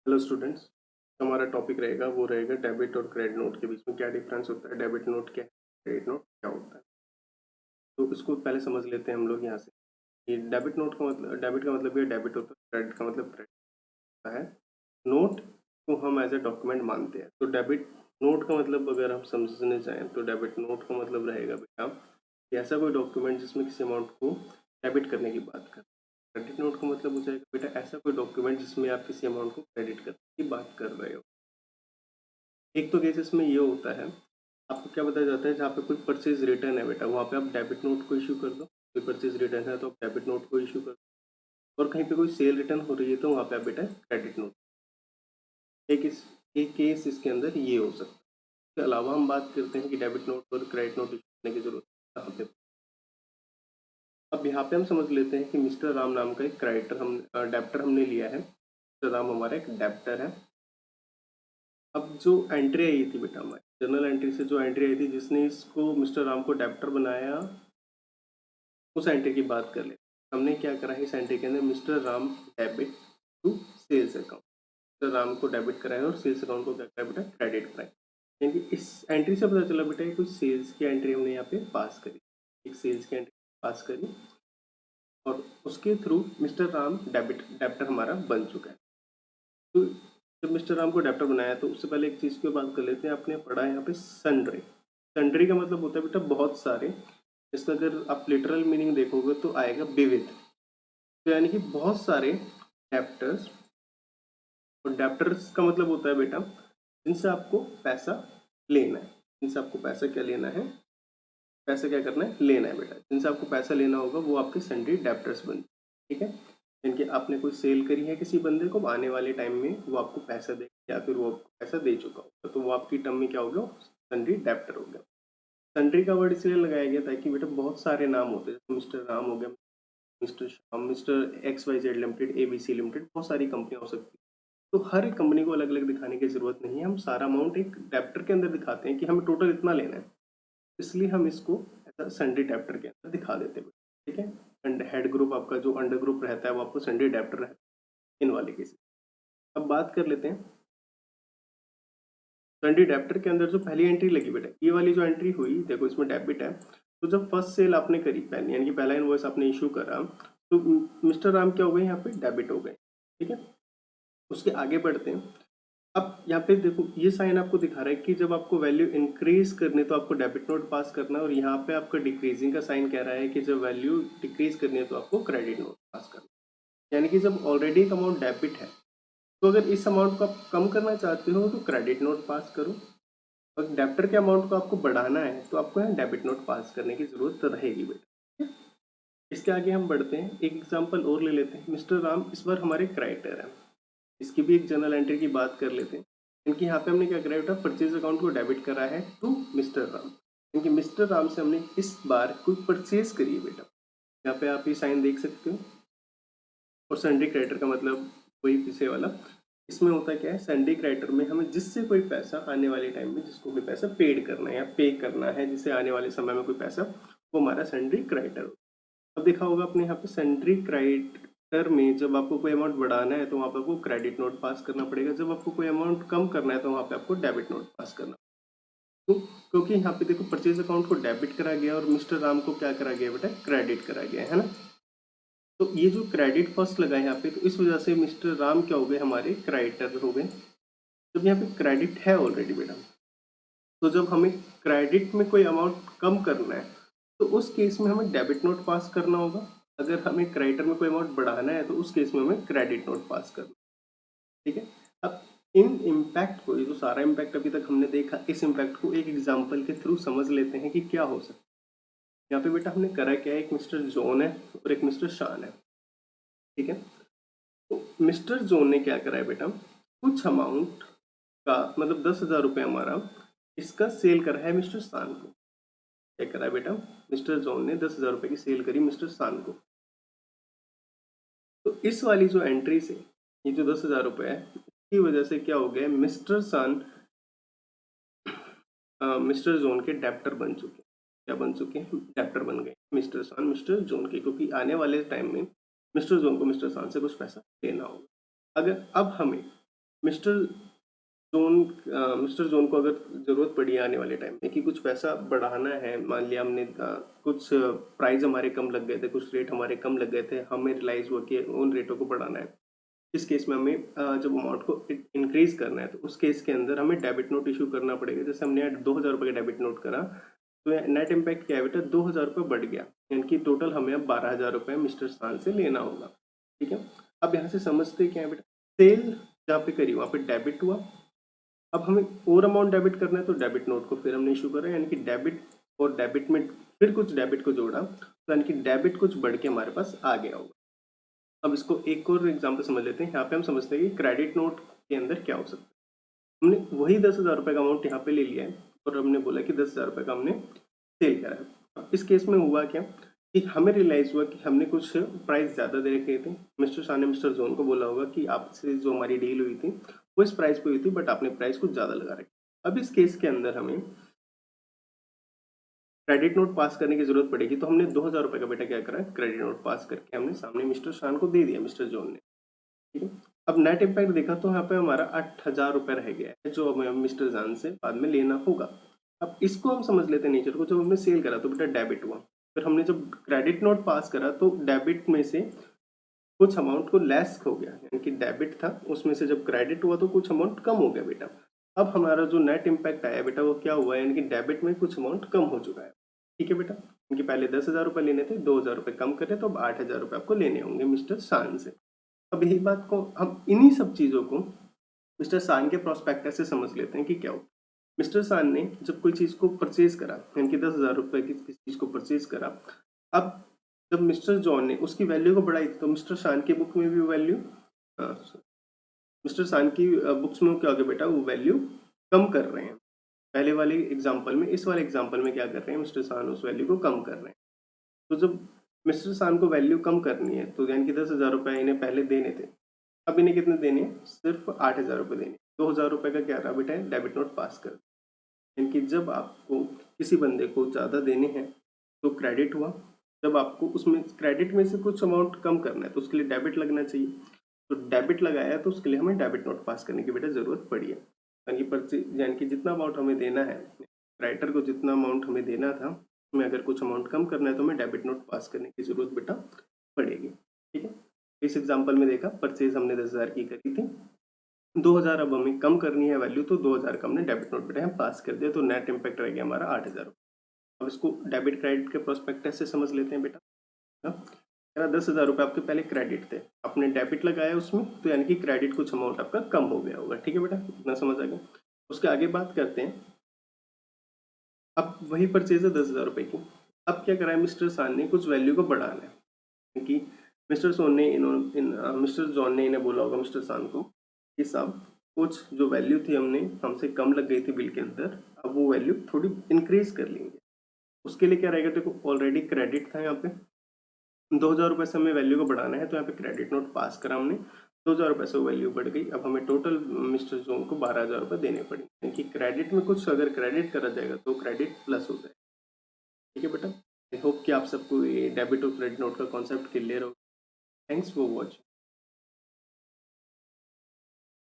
Hello students, हमारा topic रहेगा वो रहेगा डेबिट और क्रेडिट नोट के बीच में क्या डिफरेंस होता है। डेबिट नोट क्या है, क्रेडिट नोट क्या होता है, तो इसको पहले समझ लेते हैं हम लोग यहाँ से कि डेबिट नोट का मतलब, डेबिट का मतलब ये डेबिट होता है, क्रेडिट का मतलब क्रेडिट होता है। नोट को हम एज ए डॉक्यूमेंट मानते हैं, तो डेबिट नोट का मतलब अगर हम समझने चाहें तो डेबिट नोट का मतलब रहेगा बेटा कि ऐसा कोई डॉक्यूमेंट जिसमें किसी अमाउंट को डेबिट करने की बात कर। क्रेडिट नोट का मतलब हो जाएगा बेटा ऐसा कोई डॉक्यूमेंट जिसमें आप किसी अमाउंट को क्रेडिट करने की बात कर रहे हो। एक तो केस इसमें ये होता है, आपको क्या बताया जाता है, जहाँ पे कोई परचेज रिटर्न है बेटा वहाँ पे आप डेबिट नोट को इशू कर दो। कोई परचेज रिटर्न है तो आप डेबिट नोट को इशू कर दो, और कहीं पे कोई सेल रिटर्न हो रही है तो वहाँ पे आप बेटा क्रेडिट नोट। एक केस इसके अंदर ये हो सकता है। इसके अलावा हम बात करते हैं कि डेबिट नोट और क्रेडिट नोट इशू करने की जरूरत है कहाँ पे। अब यहाँ पे हम समझ लेते हैं कि मिस्टर राम नाम का एक क्रेडिटर हम डेप्टर हमने लिया है। मिस्टर राम हमारा एक डेप्टर है। अब जो एंट्री आई थी बेटा हमारी जर्नल एंट्री से जो एंट्री आई थी जिसने इसको मिस्टर राम को डेप्टर बनाया, उस एंट्री की बात कर ले। हमने क्या करा है इस एंट्री के अंदर, mister Ram debit to sales account, mister Ram को डेबिट कराया और सेल्स अकाउंट को क्या कराया बेटा क्रेडिट कराया। यानी कि इस एंट्री से पता चला बेटा कुछ सेल्स की एंट्री हमने यहाँ पे पास करी, एक सेल्स की एंट्री पास करी और उसके थ्रू मिस्टर राम डेप्टर हमारा बन चुका है। तो जब मिस्टर राम को डेप्टर बनाया तो उससे पहले एक चीज़ की बात कर लेते हैं। आपने पढ़ा है यहाँ पे सन्ड्री। सन्ड्री का मतलब होता है बेटा बहुत सारे। इसका अगर आप लिटरल मीनिंग देखोगे तो आएगा विविध। तो यानी कि बहुत सारे डेप्टर्स, और डेप्टर्स का मतलब होता है बेटा जिनसे आपको पैसा लेना है। जिनसे आपको पैसा क्या लेना है, पैसा क्या करना है, लेना है बेटा। जिनसे आपको पैसा लेना होगा वो आपके सन्ड्री डेप्टर्स बन, ठीक है। इनके आपने कोई सेल करी है किसी बंदे को, आने वाले टाइम में वो आपको पैसा दे या फिर वो आपको पैसा दे चुका होगा तो वो आपकी टर्म में क्या हो गया, सन्ड्री डेप्टर हो गया। सन्ड्री का वर्ड इसलिए लगाया गया ताकि बेटा बहुत सारे नाम होते हैं, मिस्टर राम हो गया, mister Shyam, mister X Y Z limited, ABC limited, बहुत सारी कंपनियां हो सकती है। तो हर एक कंपनी को अलग अलग दिखाने की जरूरत नहीं है। हम सारा अमाउंट एक डेप्टर के अंदर दिखाते हैं कि हमें टोटल इतना लेना है, इसलिए हम इसको ऐसा सन्ड्री डेप्टर के अंदर दिखा देते हैं, ठीक है। एंड हेड ग्रुप आपका जो अंडर ग्रुप रहता है वो आपको सन्ड्री डेप्टर रहता है इन वाले केस। अब बात कर लेते हैं सन्ड्री डेप्टर के अंदर जो पहली एंट्री लगी बेटा, ये वाली जो एंट्री हुई देखो इसमें डेबिट है। तो जब फर्स्ट सेल आपने करी पहले, यानी कि पहला इनवॉइस आपने इशू करा, तो मिस्टर राम क्या हो गए यहाँ पे डेबिट हो गए, ठीक है। उसके आगे बढ़ते हैं। अब यहाँ पे देखो ये साइन आपको दिखा रहा है कि जब आपको वैल्यू इंक्रीज करनी है तो आपको डेबिट नोट पास करना है, और यहाँ पे आपका डिक्रीजिंग का साइन कह रहा है कि जब वैल्यू डिक्रीज करनी है तो आपको क्रेडिट नोट पास करना है। यानी कि जब ऑलरेडी एक अमाउंट डेबिट है तो अगर इस अमाउंट को आप कम करना चाहते हो तो क्रेडिट नोट पास करो, और डेप्टर के अमाउंट को आपको बढ़ाना है तो आपको यहाँ डेबिट नोट पास करने की जरूरत रहेगी बेटा। इसके आगे हम बढ़ते हैं, एक एग्जांपल और ले लेते हैं। मिस्टर राम इस बार हमारे क्राइटर है, इसकी भी एक जनरल एंट्री की बात कर लेते हैं। इनकी यहाँ पे हमने क्या करा बेटा, परचेज अकाउंट को डेबिट करा है टू मिस्टर राम। इनकी मिस्टर राम से हमने इस बार कोई परचेज करी है बेटा, यहाँ पे आप ये साइन देख सकते हो। और सन्ड्री क्रेडिटर का मतलब वही पीछे वाला। इसमें होता क्या है, सन्ड्री क्रेडिटर में हमें जिससे कोई पैसा आने वाले टाइम में, जिसको कोई पैसा पेड करना है या पे करना है, जिससे आने वाले समय में कोई पैसा, वो हमारा सन्ड्री क्रेडिटर हो। अब देखा होगा आपने यहाँ पे सन्ड्री क्रेडिटर में जब आपको कोई अमाउंट बढ़ाना है तो वहाँ पे आपको क्रेडिट नोट पास करना पड़ेगा, जब आपको कोई अमाउंट कम करना है तो वहाँ पे आपको डेबिट नोट पास करना। तो क्योंकि यहाँ पे देखो परचेज अकाउंट को डेबिट करा गया और मिस्टर राम को क्या करा गया बेटा, क्रेडिट करा गया है ना। तो ये जो क्रेडिट फर्स्ट लगा है यहाँ पे, तो इस वजह से मिस्टर राम क्या हो गए, हमारे क्रेडिटर हो गए। जब यहाँ पे क्रेडिट है ऑलरेडी बेटा, तो जब हमें क्रेडिट में कोई अमाउंट कम करना है तो उस केस में हमें डेबिट नोट पास करना होगा। अगर हमें क्रेडिटर में कोई अमाउंट बढ़ाना है तो उस केस में हमें क्रेडिट नोट पास करना, ठीक है। अब इन इम्पैक्ट को, ये जो सारा इम्पैक्ट अभी तक हमने देखा, इस इम्पैक्ट को एक एग्जाम्पल के थ्रू समझ लेते हैं कि क्या हो सकता है। यहाँ पे बेटा हमने करा क्या है, एक मिस्टर जॉन है और एक मिस्टर शान है, ठीक है। तो मिस्टर जॉन ने क्या करा है बेटा, कुछ अमाउंट का मतलब 10,000 रुपये हमारा इसका सेल करा है मिस्टर शान को। क्या करा है बेटा, मिस्टर जॉन ने 10,000 रुपये की सेल करी मिस्टर शान को। तो इस वाली जो एंट्री से ये जो 10,000 रुपये है, इसकी वजह से क्या हो गया, मिस्टर शान मिस्टर जोन के डेप्टर बन चुके हैं। क्या बन चुके हैं, डेप्टर बन गए मिस्टर शान मिस्टर जोन के, क्योंकि आने वाले टाइम में मिस्टर जोन को मिस्टर शान से कुछ पैसा लेना होगा। अगर अब हमें मिस्टर मिस्टर जोन को अगर ज़रूरत पड़ी आने वाले टाइम में कि कुछ पैसा बढ़ाना है, मान लिया हमने कुछ प्राइस हमारे कम लग गए थे, कुछ रेट हमारे कम लग गए थे, हमें रियलाइज़ हुआ कि उन रेटों को बढ़ाना है। इस केस में हमें जब अमाउंट को इंक्रीज करना है तो उस केस के अंदर हमें डेबिट नोट इशू करना पड़ेगा। जैसे हमने यहाँ 2000 रुपये का डेबिट नोट करा, तो नेट इम्पैक्ट क्या है बेटा, 2000 रुपये बढ़ गया, यानी कि टोटल हमें अब 12,000 रुपये मिस्टर स्थान से लेना होगा। ठीक है, अब यहाँ से समझते क्या है बेटा, सेल जहाँ पे करी वहाँ पे डेबिट हुआ, अब हमें और अमाउंट डेबिट करना है तो डेबिट नोट को फिर हमने इशू करा, यानी कि डेबिट और डेबिट में फिर कुछ डेबिट को जोड़ा, तो यानी कि डेबिट कुछ बढ़ के हमारे पास आ गया होगा। अब इसको एक और एग्जांपल समझ लेते हैं। यहाँ पे हम समझते हैं कि क्रेडिट नोट के अंदर क्या हो सकता है। हमने वही 10,000 रुपये का अमाउंट यहाँ पे ले लिया है और हमने बोला कि 10,000 रुपये का हमने सेल करा है। अब इस केस में हुआ क्या कि हमें रियलाइज हुआ कि हमने कुछ प्राइस ज़्यादा दे रखे थे। मिस्टर शाह ने मिस्टर जोन को बोला होगा कि आपसे जो हमारी डील हुई थी वो इस प्राइस पे हुई थी, बट आपने प्राइस कुछ ज़्यादा लगा रखी। अब इस केस के अंदर हमें क्रेडिट नोट पास करने की जरूरत पड़ेगी, तो हमने 2,000 रुपये का बेटा क्या करा, क्रेडिट नोट पास करके हमने सामने मिस्टर शान को दे दिया, मिस्टर जोन ने। ठीक है, अब नेट इम्पैक्ट देखा तो यहाँ पे हमारा 8,000 रुपये रह गया है जो हमें मिस्टर जान से बाद में लेना होगा। अब इसको हम समझ लेते हैं नेचर को। जब हमने सेल करा तो बेटा डेबिट हुआ, फिर हमने जब क्रेडिट नोट पास करा तो डेबिट में से कुछ अमाउंट को लेस हो गया, यानी कि डेबिट था उसमें से जब क्रेडिट हुआ तो कुछ अमाउंट कम हो गया बेटा। अब हमारा जो नेट इम्पैक्ट आया बेटा वो क्या हुआ, यानी कि डेबिट में कुछ अमाउंट कम हो चुका है। ठीक है बेटा, क्योंकि पहले 10,000 रुपये लेने थे, 2,000 रुपये कम करे तो अब 8,000 रुपये आपको लेने होंगे मिस्टर शान से। अब यही बात को हम इन्हीं सब चीज़ों को मिस्टर सान के प्रोस्पेक्टस से समझ लेते हैं कि क्या हो। मिस्टर सान ने जब कोई चीज़ को परचेज करा, यानी कि 10,000 रुपये की किसी चीज़ को परचेज करा, अब जब मिस्टर जॉन ने उसकी वैल्यू को बढ़ाई तो मिस्टर शान की बुक में भी वैल्यू, मिस्टर सान की बुक्स में क्या हो गया बेटा, वो वैल्यू कम कर रहे हैं। पहले वाले एग्जाम्पल में, इस वाले एग्जाम्पल में क्या कर रहे हैं, मिस्टर सान उस वैल्यू को कम कर रहे हैं। तो जब मिस्टर सान को वैल्यू कम करनी है तो यानी कि 10,000 रुपये इन्हें पहले देने थे, अब इन्हें कितने देने हैं, सिर्फ 8,000 रुपये देने। 2,000 रुपये का क्या रहा बेटा, डेबिट नोट पास कर। यानी कि जब आपको किसी बंदे को ज़्यादा देने हैं तो क्रेडिट हुआ, जब आपको उसमें क्रेडिट में से कुछ अमाउंट कम करना है तो उसके लिए डेबिट लगना चाहिए, तो डेबिट लगाया तो उसके लिए हमें डेबिट नोट पास करने की बेटा ज़रूरत पड़ी है। यानी कि जितना अमाउंट हमें देना है, राइटर को जितना अमाउंट हमें देना था, हमें अगर कुछ अमाउंट कम करना है तो हमें डेबिट नोट पास करने की ज़रूरत बेटा पड़ेगी। ठीक है, इस एग्जाम्पल में देखा परचेज हमने 10,000 की करी थी, 2,000 अब हमें कम करनी है वैल्यू, तो 2,000 का हमने डेबिट नोट बेटा हम पास कर दिया, तो नेट इम्पैक्ट रह गया हमारा 8,000। अब इसको डेबिट क्रेडिट के प्रोस्पेक्टस से समझ लेते हैं बेटा। हाँ, 10,000 रुपये आपके पहले क्रेडिट थे, आपने डेबिट लगाया उसमें, तो यानी कि क्रेडिट कुछ अमाउंट आपका कम हो गया होगा। ठीक है बेटा, इतना समझ आ गया। उसके आगे बात करते हैं। अब वही परचेज है 10,000 रुपये की, अब क्या करा है मिस्टर सान ने, कुछ वैल्यू को बढ़ाना है, क्योंकि मिस्टर सोन ने मिस्टर जॉन ने इन्हें बोला होगा मिस्टर सान को कि साहब कुछ जो वैल्यू थी हमने हमसे कम लग गई थी बिल के अंदर, अब वो वैल्यू थोड़ी इंक्रीज कर लेंगे। उसके लिए क्या रहेगा, देखो ऑलरेडी क्रेडिट था यहाँ पे, 2,000 रुपये से हमें वैल्यू को बढ़ाना है, तो यहाँ पे क्रेडिट नोट पास करा हमने, 2,000 रुपये से वैल्यू बढ़ गई, अब हमें टोटल मिस्टर जोन को 12,000 रुपये देने पड़ेंगे, क्योंकि क्रेडिट में कुछ अगर क्रेडिट करा जाएगा तो क्रेडिट प्लस हो जाएगा। ठीक है बेटा, आई होप कि आप सबको ये डेबिट और क्रेडिट नोट का कॉन्सेप्ट क्लियर हो। Thanks for watching.